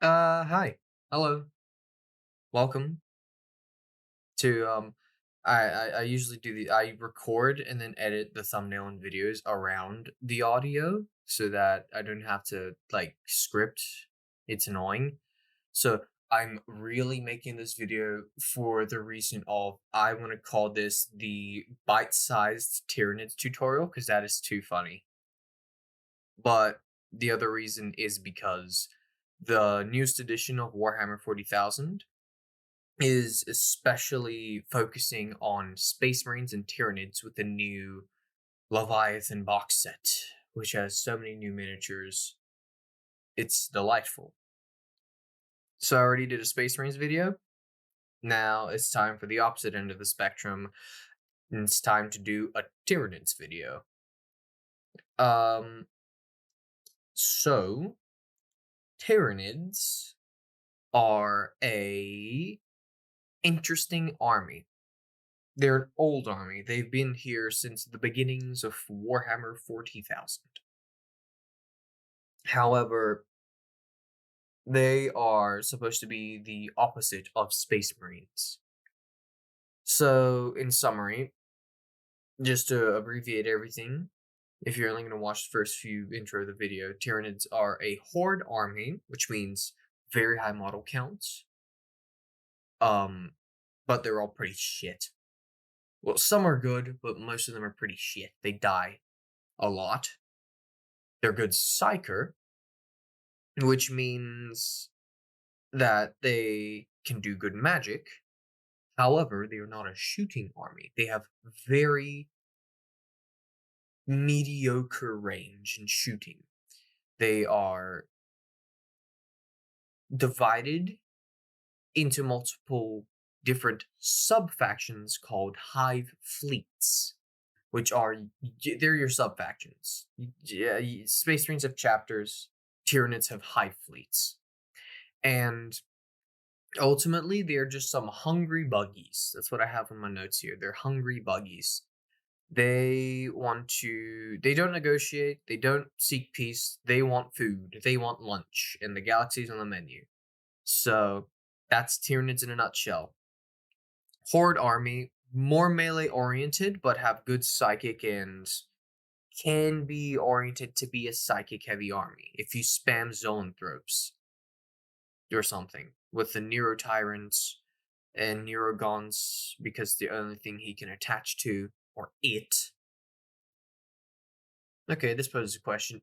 Hi. Hello. Welcome to I usually I record and then edit the thumbnail and videos around the audio so that I don't have to like script. It's annoying. So I'm really making this video for the reason of I want to call this the bite-sized Tyranids tutorial because that is too funny. But the other reason is because the newest edition of Warhammer 40,000 is especially focusing on Space Marines and Tyranids with the new Leviathan box set, which has so many new miniatures. It's delightful. So I already did a Space Marines video. Now it's time for the opposite end of the spectrum, and it's time to do a Tyranids video. Um, so Tyranids are a interesting army. They're an old army. They've been here since the beginnings of Warhammer 40,000. However, they are supposed to be the opposite of Space Marines. So, in summary, just to abbreviate everything, if you're only going to watch the first few intro of the video, Tyranids are a horde army, which means very high model counts. But they're all pretty shit. Well, some are good, but most of them are pretty shit. They die a lot. They're good psyker, which means that they can do good magic. However, they are not a shooting army. They have very mediocre range in shooting. They are divided into multiple different sub-factions called hive fleets, which are they're your sub-factions. Yeah, Space Marines have chapters, Tyranids have hive fleets. And ultimately, they're just some hungry buggies. That's what I have in my notes here. They're hungry buggies. They don't negotiate, they don't seek peace, they want food, they want lunch, and the galaxy's on the menu. So that's Tyranids in a nutshell. Horde army, more melee oriented, but have good psychic and can be oriented to be a psychic heavy army if you spam zoanthropes or something with the Neurotyrants and Neurogons because the only thing he can attach to, or it. Okay, this poses a question.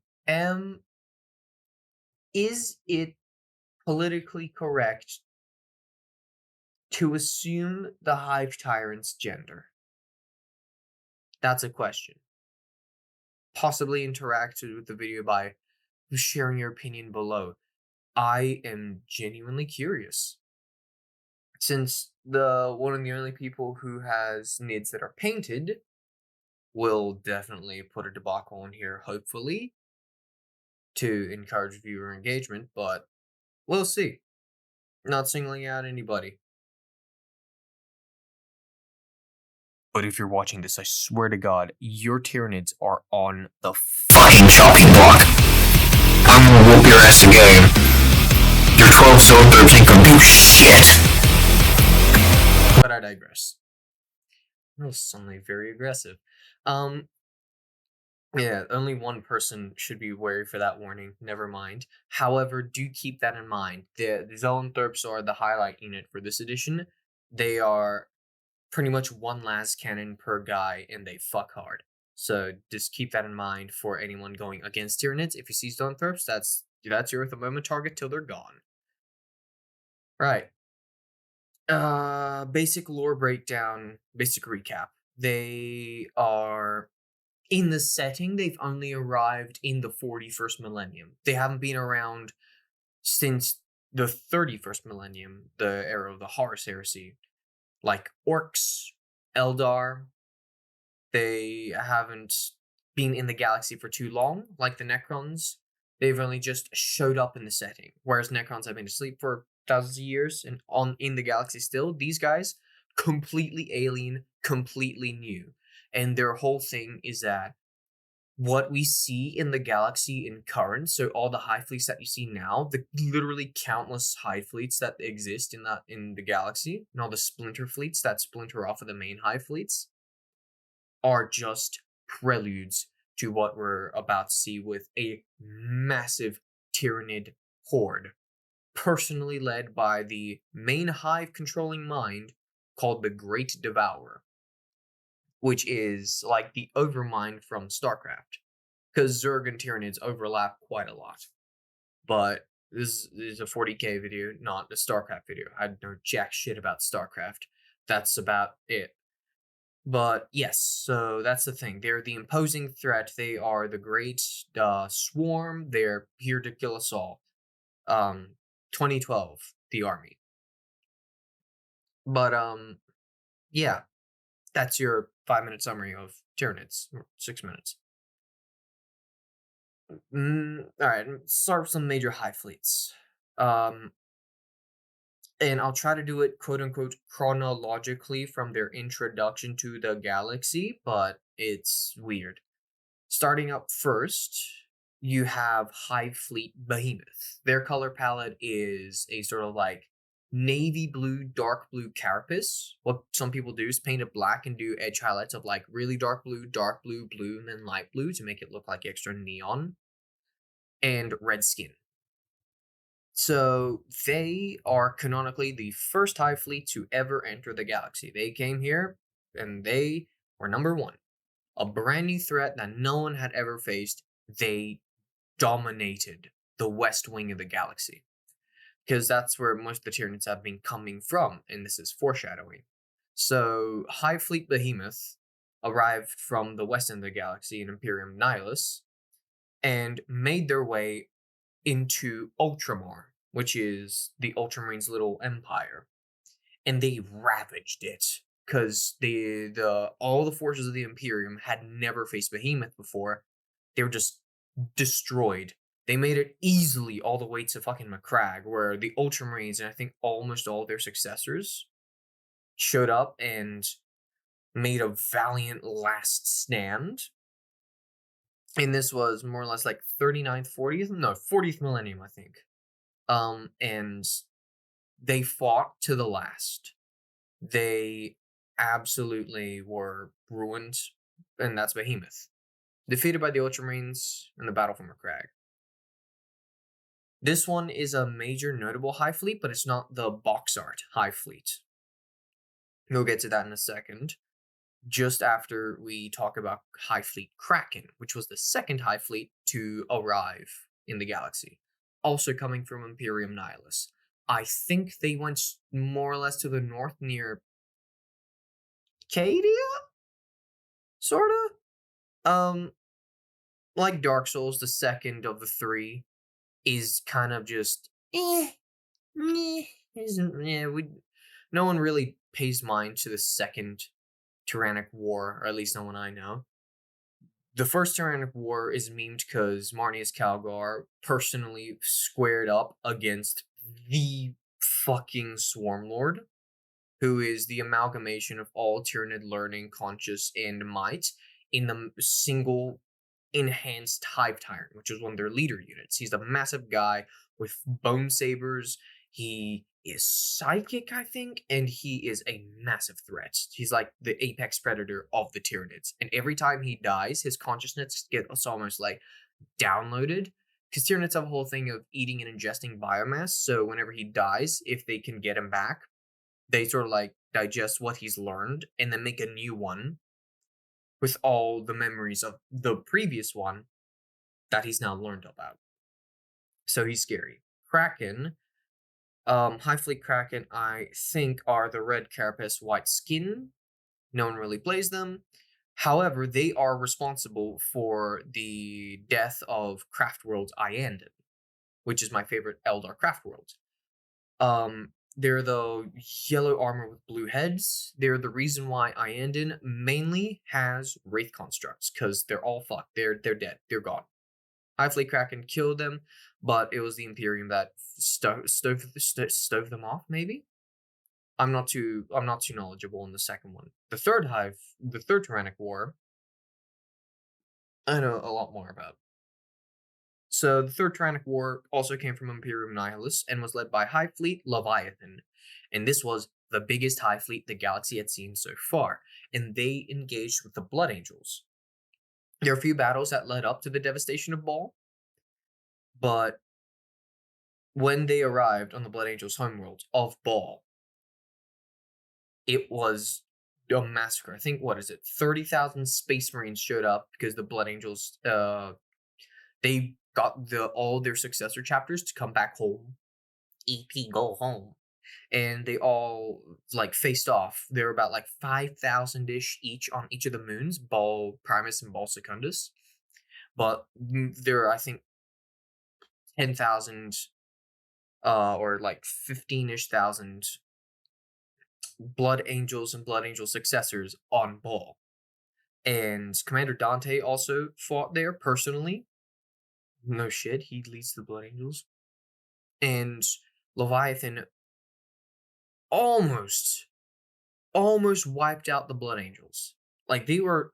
Is it politically correct to assume the Hive Tyrant's gender? That's a question. Possibly interact with the video by sharing your opinion below. I am genuinely curious. Since the one of the only people who has nids that are painted will definitely put a debacle in here, hopefully, to encourage viewer engagement, but we'll see. Not singling out anybody. But if you're watching this, I swear to God, your Tyranids are on the fucking chopping block. I'm gonna whoop your ass again. Your 12 soldiers ain't gonna do shit. But I digress. That was suddenly very aggressive. Yeah, only one person should be wary for that warning. Never mind. However, do keep that in mind. The Zoanthropes are the highlight unit for this edition. They are pretty much one las cannon per guy, and they fuck hard. So just keep that in mind for anyone going against Tyranids. If you see Zoanthropes, that's your at the moment target till they're gone. Right. Basic lore breakdown, basic recap. They are in the setting, they've only arrived in the 41st millennium. They haven't been around since the 31st millennium, the era of the Horus Heresy. Like orcs, Eldar, they haven't been in the galaxy for too long, like the Necrons. They've only just showed up in the setting, whereas Necrons have been asleep for thousands of years and in the galaxy still. These guys, completely alien, completely new. And their whole thing is that what we see in the galaxy in current, so all the hive fleets that you see now, the literally countless hive fleets that exist in the galaxy, and all the splinter fleets that splinter off of the main hive fleets, are just preludes to what we're about to see with a massive Tyranid horde, personally led by the main hive controlling mind called the Great Devourer, which is like the Overmind from StarCraft. Because Zerg and Tyranids overlap quite a lot. But this is a 40k video, not a StarCraft video. I know jack shit about StarCraft. That's about it. But yes, so that's the thing. They're the imposing threat. They are the great swarm. They're here to kill us all. 2012, the army. But yeah, that's your 5-minute summary of Tyranids. 6 minutes. All right, start with some major hive fleets. And I'll try to do it quote unquote chronologically from their introduction to the galaxy, but it's weird. Starting up first, you have Hive Fleet Behemoth. Their color palette is a sort of like navy blue, dark blue carapace. What some people do is paint it black and do edge highlights of like really dark blue, blue, and then light blue to make it look like extra neon, and red skin. So they are canonically the first Hive fleet to ever enter the galaxy. They came here and they were number one. A brand new threat that no one had ever faced. They dominated the west wing of the galaxy. Because that's where most of the Tyranids have been coming from, and this is foreshadowing. So Hive Fleet Behemoth arrived from the west end of the galaxy in Imperium Nihilus and made their way into Ultramar, which is the Ultramarines' little empire, and they ravaged it because the all the forces of the Imperium had never faced Behemoth before. They were just destroyed. They made it easily all the way to fucking Macragge, where the Ultramarines and I think almost all their successors showed up and made a valiant last stand. And this was more or less like 39th, 40th, no, 40th millennium, I think. And they fought to the last. They absolutely were ruined, and that's Behemoth. Defeated by the Ultramarines in the Battle for Macragge. This one is a major notable Hive fleet, but it's not the box art Hive fleet. We'll get to that in a second. Just after we talk about Hive Fleet Kraken, which was the second Hive fleet to arrive in the galaxy, also coming from Imperium Nihilus. I think they went more or less to the north near Cadia? Sorta? Like Dark Souls, the second of the three is kind of just no one really pays mind to the second Tyrannic War, or at least no one I know. The first Tyrannic War is memed because Marnius Calgar personally squared up against the fucking Swarm Lord, who is the amalgamation of all Tyranid learning, conscious, and might in the single enhanced Hive Tyrant, which is one of their leader units. He's a massive guy with bone sabers. He is psychic, I think, and he is a massive threat. He's like the apex predator of the Tyranids. And every time he dies, his consciousness gets almost like downloaded. Because Tyranids have a whole thing of eating and ingesting biomass. So whenever he dies, if they can get him back, they sort of like digest what he's learned and then make a new one with all the memories of the previous one that he's now learned about. So he's scary. Kraken, Hive Fleet Kraken, I think, are the red carapace, white skin. No one really plays them. However, they are responsible for the death of Craftworld's Iandon, which is my favorite Eldar Craftworld. They're the yellow armor with blue heads. They're the reason why Iandon mainly has Wraith constructs, because they're all fucked. They're dead. They're gone. Hive Fleet Kraken killed them, but it was the Imperium that stove them off, maybe? I'm not too knowledgeable in the second one. The third Tyrannic War I know a lot more about. So the Third Tyrannic War also came from Imperium Nihilus and was led by High Fleet Leviathan. And this was the biggest High Fleet the galaxy had seen so far. And they engaged with the Blood Angels. There are a few battles that led up to the devastation of Baal, but when they arrived on the Blood Angels' homeworld of Baal, it was a massacre. I think, what is it, 30,000 Space Marines showed up because the Blood Angels, they got all their successor chapters to come back home. EP, go home. And they all like faced off. There were about like 5,000 ish each on each of the moons, Ball Primus and Ball Secundus. But there are, I think, 10,000 or like 15 ish thousand Blood Angels and Blood Angel successors on Ball. And Commander Dante also fought there personally. No shit, he leads the Blood Angels. And Leviathan almost, almost wiped out the Blood Angels. Like, they were,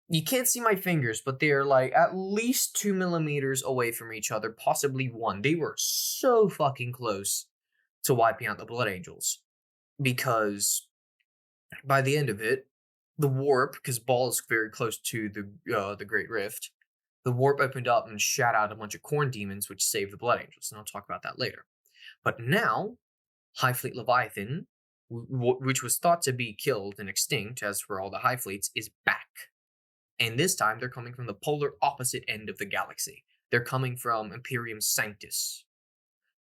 you can't see my fingers, but they're like at least 2 millimeters away from each other, possibly one. They were so fucking close to wiping out the Blood Angels. Because by the end of it, the warp, because Ball is very close to the Great Rift, the warp opened up and shot out a bunch of corn demons, which saved the Blood Angels, and I'll talk about that later. But now, High Fleet Leviathan, which was thought to be killed and extinct, as for all the High Fleets, is back. And this time, they're coming from the polar opposite end of the galaxy. They're coming from Imperium Sanctus.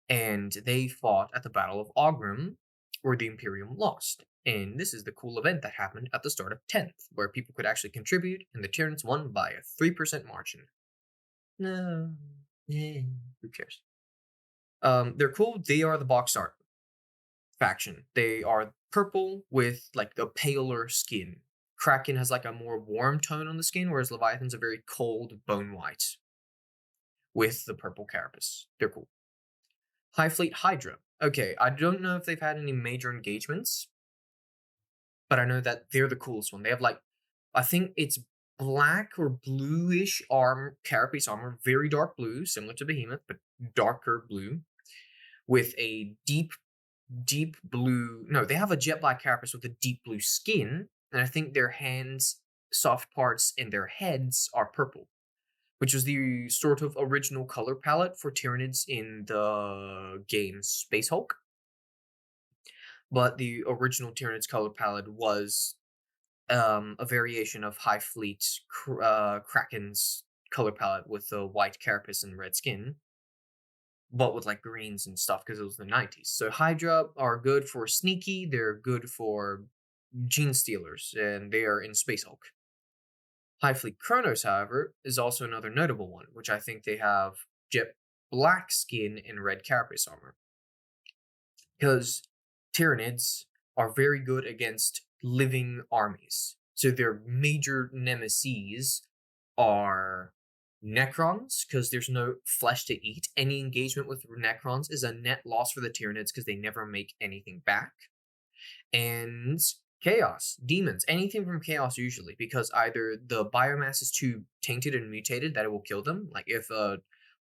And they fought at the Battle of Aughrim, where the Imperium lost. And this is the cool event that happened at the start of 10th, where people could actually contribute, and the Tyranids won by a 3% margin. No. Who cares? They're cool. They are the box art faction. They are purple with like a paler skin. Kraken has like a more warm tone on the skin, whereas Leviathan's a very cold bone white with the purple carapace. They're cool. High Fleet Hydra. Okay, I don't know if they've had any major engagements, but I know that they're the coolest one. They have like, I think it's black or bluish carapace armor, very dark blue, similar to Behemoth, but darker blue, with a deep blue. No, they have a jet black carapace with a deep blue skin, and I think their hands, soft parts, and their heads are purple, which was the sort of original color palette for Tyranids in the game Space Hulk. But the original Tyranids color palette was a variation of High Fleet Kraken's color palette with the white carapace and red skin, but with like greens and stuff because it was the 90s. So Hydra are good for sneaky, they're good for gene stealers, and they are in Space Hulk. High Fleet Kronos, however, is also another notable one, which I think they have jet black skin and red carapace armor. Because Tyranids are very good against living armies. So their major nemesis are Necrons, because there's no flesh to eat. Any engagement with Necrons is a net loss for the Tyranids because they never make anything back. And Chaos, demons, anything from Chaos usually, because either the biomass is too tainted and mutated that it will kill them. Like if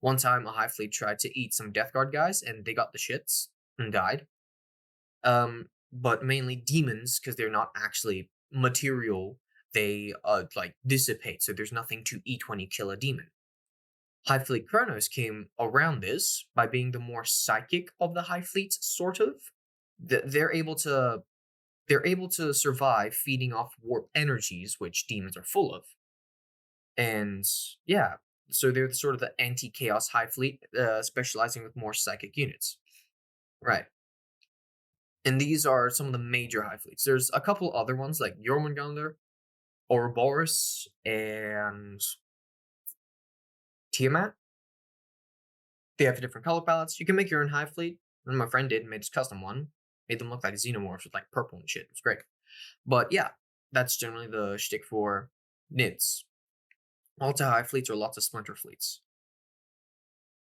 one time a High Fleet tried to eat some Death Guard guys and they got the shits and died. But mainly demons, because they're not actually material, they like dissipate, so there's nothing to eat when you kill a demon. High Fleet Kronos came around this by being the more psychic of the High Fleets, sort of. They're able to survive feeding off warp energies, which demons are full of. And yeah, so they're sort of the anti-chaos High Fleet, specializing with more psychic units. Right. And these are some of the major High Fleets. There's a couple other ones like Jormungandr, Ouroboros, and Tiamat. They have different color palettes. You can make your own High Fleet. And my friend did and made his custom one. Made them look like xenomorphs with like purple and shit. It was great. But yeah, that's generally the shtick for NIDS. Multi-High Fleets or lots of Splinter Fleets.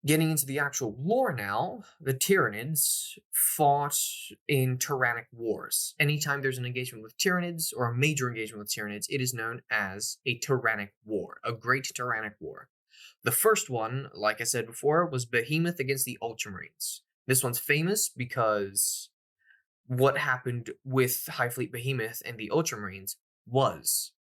Getting into the actual lore now, the Tyranids fought in Tyrannic wars. Anytime there's an engagement with Tyranids or a major engagement with Tyranids, it is known as a Tyrannic war, a great Tyrannic war. The first one, like I said before, was Behemoth against the Ultramarines. This one's famous because what happened with High Fleet Behemoth and the Ultramarines was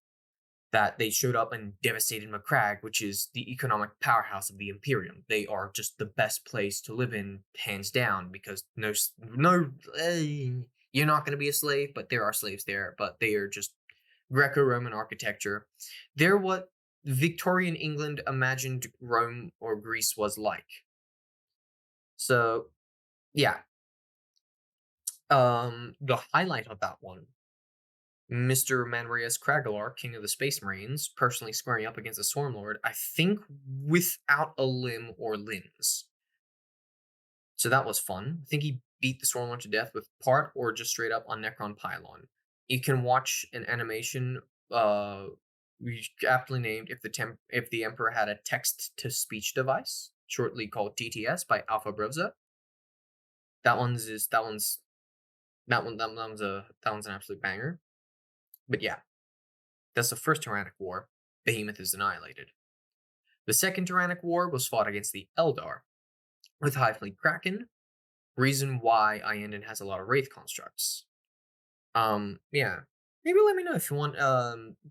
that they showed up and devastated Macragge, which is the economic powerhouse of the Imperium. They are just the best place to live in, hands down, because you're not going to be a slave, but there are slaves there, but they are just Greco-Roman architecture. They're what Victorian England imagined Rome or Greece was like. So, yeah. The highlight of that one, Mr. Manrius Kragelar, King of the Space Marines, personally squaring up against the Swarmlord, I think without a limb or limbs. So that was fun. I think he beat the Swarmlord to death with part or just straight up on Necron Pylon. You can watch an animation, aptly named "If the Emperor Had a Text-to-Speech Device," shortly called TTS by Alpha Brevza. That one's an absolute banger. But yeah, that's the first Tyrannic War. Behemoth is annihilated. The second Tyrannic War was fought against the Eldar with High Fleet Kraken. Reason why Ienden has a lot of Wraith constructs. Yeah. Maybe let me know if you want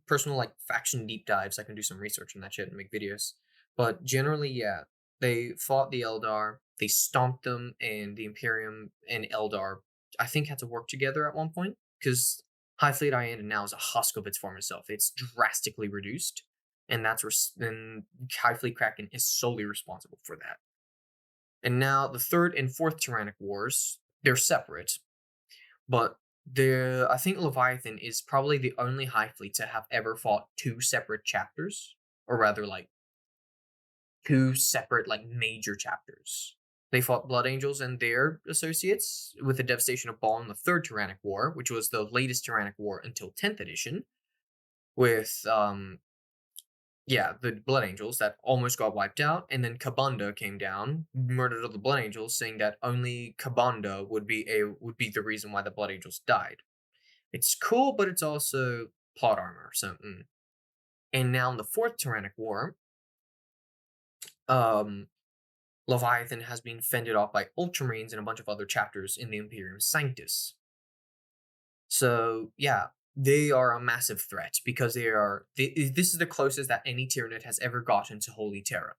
personal like faction deep dives. I can do some research on that shit and make videos. But generally, yeah, they fought the Eldar, they stomped them, and the Imperium and Eldar, I think, had to work together at one point, because High Fleet Ienden now is a husk of its former self. It's drastically reduced, and and High Fleet Kraken is solely responsible for that. And now the third and fourth Tyrannic Wars, they're separate, but I think Leviathan is probably the only High Fleet to have ever fought two separate chapters, or rather, like, two separate, like, major chapters. They fought Blood Angels and their associates with the devastation of Baal in the third Tyrannic War, which was the latest Tyrannic War until 10th edition, with the Blood Angels that almost got wiped out, and then Kabanda came down, murdered all the Blood Angels, saying that only Kabanda would be the reason why the Blood Angels died. It's cool, but it's also plot armor. So, and now in the fourth Tyrannic War, Leviathan has been fended off by Ultramarines and a bunch of other chapters in the Imperium Sanctus. So yeah, they are a massive threat because this is the closest that any Tyranid has ever gotten to Holy Terra.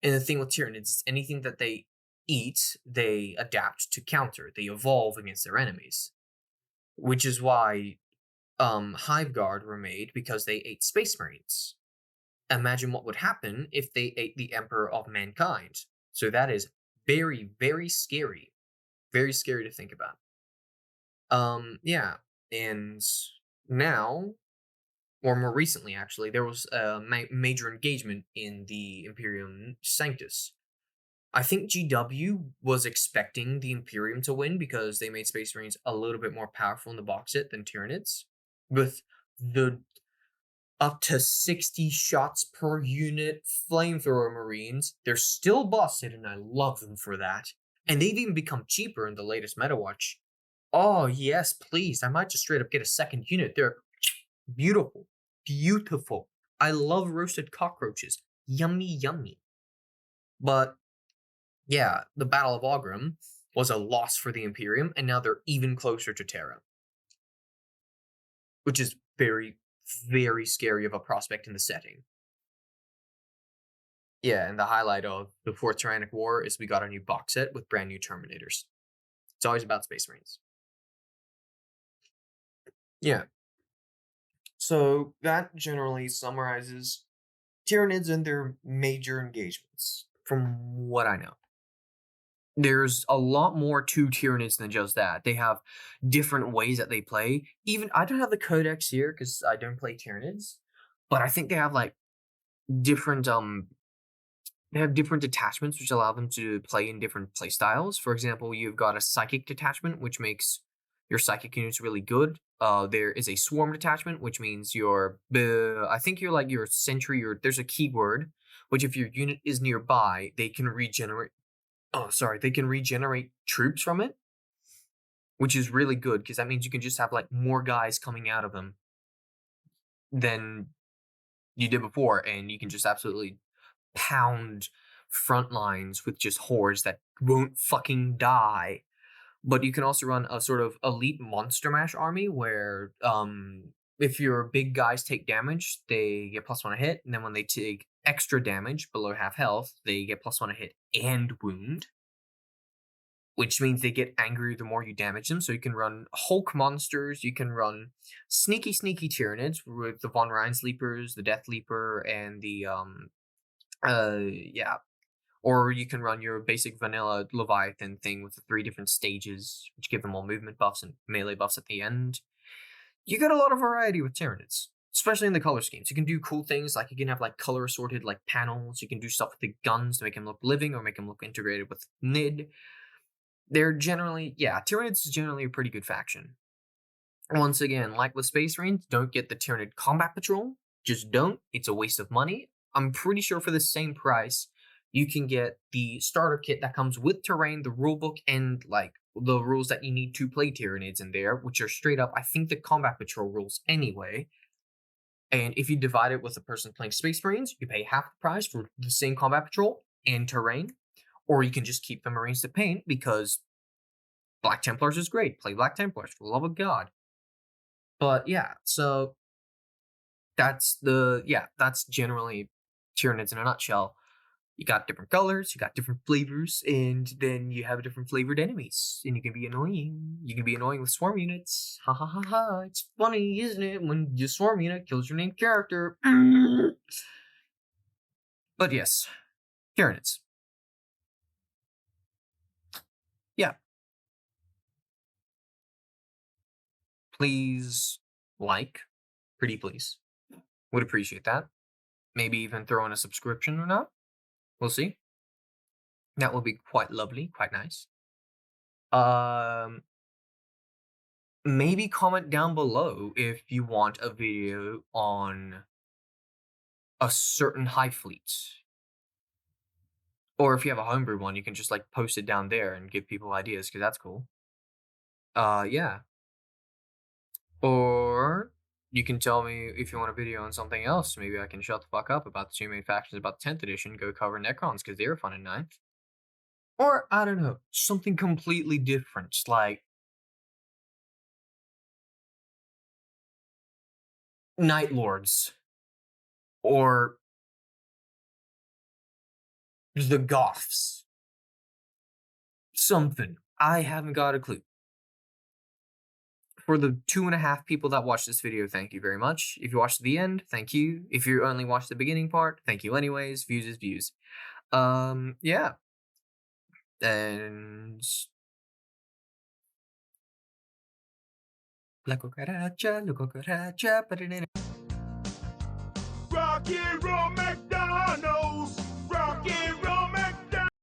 And the thing with Tyranids is anything that they eat, they adapt to counter. They evolve against their enemies. Which is why Hive Guard were made, because they ate Space Marines. Imagine what would happen if they ate the Emperor of Mankind. So that is very, very scary. Very scary to think about. Yeah. And now, or more recently actually, there was a major engagement in the Imperium Sanctus. I think GW was expecting the Imperium to win because they made Space Marines a little bit more powerful in the box set than Tyranids. With the up to 60 shots per unit flamethrower Marines, they're still busted, and I love them for that. And they've even become cheaper in the latest Meta Watch. Oh, yes, please. I might just straight up get a second unit. They're beautiful. Beautiful. I love roasted cockroaches. Yummy, yummy. But yeah, the Battle of Aughrim was a loss for the Imperium, and now they're even closer to Terra. Which is very, very scary of a prospect in the setting. Yeah, and the highlight of the fourth Tyrannic War is we got a new box set with brand new Terminators. It's always about Space Marines. Yeah. So that generally summarizes Tyranids and their major engagements, from what I know. There's a lot more to Tyranids than just that. They have different ways that they play. Even, I don't have the codex here because I don't play Tyranids, but I think they have like different detachments which allow them to play in different play styles. For example, you've got a psychic detachment, which makes your psychic units really good. There is a swarm detachment, which means I think you're like your sentry, there's a keyword which if your unit is nearby, they can regenerate. Oh, sorry, they can regenerate troops from it, which is really good because that means you can just have like more guys coming out of them than you did before, and you can just absolutely pound front lines with just hordes that won't fucking die. But you can also run a sort of elite monster mash army where if your big guys take damage, they get +1 a hit, and then when they take extra damage below half health, they get +1 a hit and wound, which means they get angrier the more you damage them. So you can run Hulk monsters, you can run sneaky Tyranids with the Von Rhinesleepers, the Death Leaper, and the yeah. Or you can run your basic vanilla Leviathan thing with the 3 different stages, which give them all movement buffs and melee buffs at the end. You get a lot of variety with Tyranids, especially in the color schemes. You can do cool things like you can have like color assorted like panels. You can do stuff with the guns to make them look living or make them look integrated with Nid. They're generally, yeah, Tyranids is generally a pretty good faction. Once again, like with Space Marines, don't get the Tyranid Combat Patrol. Just don't. It's a waste of money. I'm pretty sure for the same price, you can get the starter kit that comes with terrain, the rulebook, and like the rules that you need to play Tyranids in there, which are straight up, I think, the Combat Patrol rules anyway. And if you divide it with a person playing Space Marines, you pay half the price for the same Combat Patrol and terrain. Or you can just keep the Marines to paint because Black Templars is great. Play Black Templars, for the love of God. But yeah, so that's generally Tyranids in a nutshell. You got different colors, you got different flavors, and then you have different flavored enemies. And you can be annoying. You can be annoying with swarm units. Ha ha ha ha. It's funny, isn't it? When your swarm unit kills your named character. But yes, Tyranids. Yeah. Please like. Pretty please. Would appreciate that. Maybe even throw in a subscription or not. We'll see. That will be quite lovely, quite nice. Maybe comment down below if you want a video on a certain hive fleet. Or if you have a homebrew one, you can just like post it down there and give people ideas, because that's cool. Yeah. Or you can tell me if you want a video on something else. Maybe I can shut the fuck up about the 2 main factions about the 10th edition, go cover Necrons because they were fun in 9th. Or, I don't know, something completely different, like Night Lords. Or the Goths. Something. I haven't got a clue. For the 2.5 people that watched this video, thank you very much. If you watched to the end, thank you. If you only watched the beginning part, thank you anyways. Views is views. Yeah. And la cucaracha, but it ain't. Rocky Romance.